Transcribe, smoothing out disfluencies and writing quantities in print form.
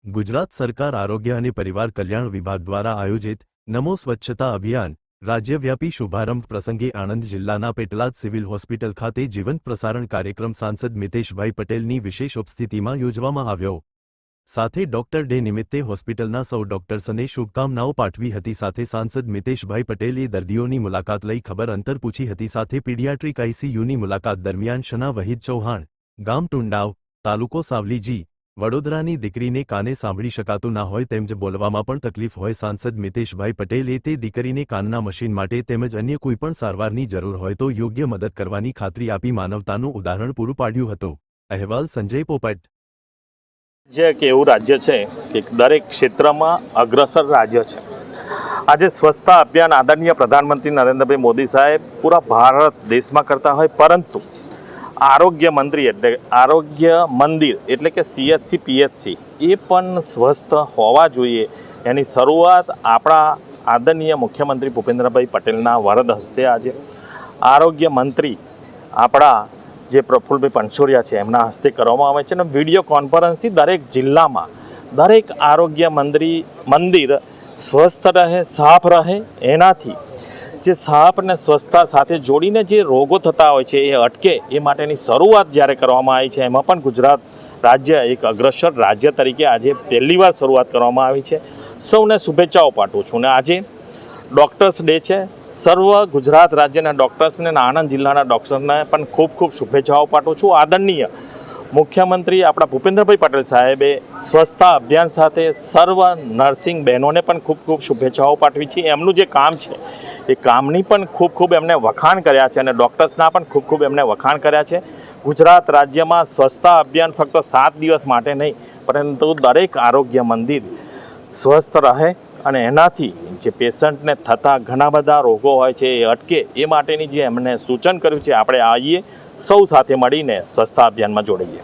ગુજરાત સરકાર આરોગ્ય અને પરિવાર કલ્યાણ વિભાગ દ્વારા આયોજિત નમો સ્વચ્છતા અભિયાન રાજ્યવ્યાપી શુભારંભ પ્રસંગે આણંદ જિલ્લાના પેટલાદ સિવિલ હોસ્પિટલ ખાતે જીવંત પ્રસારણ કાર્યક્રમ સાંસદ મિતેશભાઈ પટેલની વિશેષ ઉપસ્થિતિમાં યોજવામાં આવ્યો। સાથે ડોક્ટર ડે નિમિત્તે હોસ્પિટલના સૌ ડોક્ટર્સને શુભકામનાઓ પાઠવી હતી। સાથે સાંસદ મિતેશભાઈ પટેલે દર્દીઓની મુલાકાત લઈ ખબર અંતર પૂછી હતી। સાથે પીડિયાટ્રિક આઈસીયુની મુલાકાત દરમિયાન શના વહીદ ચૌહાણ ગામ ટુંડાવ તાલુકો સાવલીજી વડોદરાની દીકરીને કાને સાંભળી શકાતું ના હોય તેમજ બોલવામાં પણ તકલીફ હોય। સાંસદ મિતેશભાઈ પટેલે તે દીકરીને કાનના મશીન માટે તેમજ અન્ય કોઈપણ સારવારની જરૂર હોય તો યોગ્ય મદદ કરવાની ખાતરી આપી માનવતાનું ઉદાહરણ પૂરું પાડ્યું હતું। અહેવાલ સંજય પોપટ। જે કે એવું રાજ્ય છે કે દરેક ક્ષેત્રમાં અગ્રસર રાજ્ય છે। આજે સ્વચ્છતા અભિયાન આદરણીય પ્રધાનમંત્રી નરેન્દ્રભાઈ મોદી સાહેબ પૂરા ભારત દેશમાં કરતા હોય, પરંતુ આરોગ્ય મંદિર એટલે કે CHC PHC એ પણ સ્વસ્થ હોવા જોઈએ। એની શરૂઆત આપણા આદરણીય મુખ્યમંત્રી ભૂપેન્દ્રભાઈ પટેલના વરદ હસ્તે આજે આરોગ્ય મંત્રી આપણા જે પ્રફુલભાઈ પંચોરિયા છે એમના હસ્તે કરવામાં આવે છે। અને વિડીયો કોન્ફરન્સથી દરેક જિલ્લામાં દરેક આરોગ્ય મંદિર સ્વસ્થ રહે, સાફ રહે, એનાથી જે સાફ અને સ્વચ્છતા સાથે જોડીને જે રોગો થતા હોય છે એ અટકે એ માટેની શરૂઆત જ્યારે કરવામાં આવી છે, એમાં પણ ગુજરાત રાજ્ય એક અગ્રસર રાજ્ય તરીકે આજે પહેલીવાર શરૂઆત કરવામાં આવી છે। સૌને શુભેચ્છાઓ પાઠવું છું। અને આજે ડૉક્ટર્સ ડે છે। સર્વ ગુજરાત રાજ્યના ડૉક્ટર્સને અને આણંદ જિલ્લાના ડૉક્ટર્સને પણ ખૂબ ખૂબ શુભેચ્છાઓ પાઠવું છું। આદરણીય મુખ્યમંત્રી આપણા ભૂપેન્દ્રભાઈ પટેલ સાહેબે સ્વચ્છતા અભિયાન સાથે સર્વ નર્સિંગ બહેનોને પણ ખૂબ ખૂબ શુભેચ્છાઓ પાઠવી છે। એમનું જે કામ છે એ કામની પણ ખૂબ ખૂબ એમને વખાણ કર્યા છે અને ડૉક્ટર્સના પણ ખૂબ ખૂબ એમને વખાણ કર્યા છે। ગુજરાત રાજ્યમાં સ્વચ્છતા અભિયાન ફક્ત 7 દિવસ માટે નહીં, પરંતુ દરેક આરોગ્ય મંદિર સ્વસ્થ રહે અને એનાથી જે પેશન્ટને થતા ઘણા બધા રોગો હોય છે એ અટકે એ માટેની જે એમને સૂચન કર્યું છે, આપણે આવીએ સૌ સાથે મળીને સ્વચ્છતા અભિયાનમાં જોડાઈએ।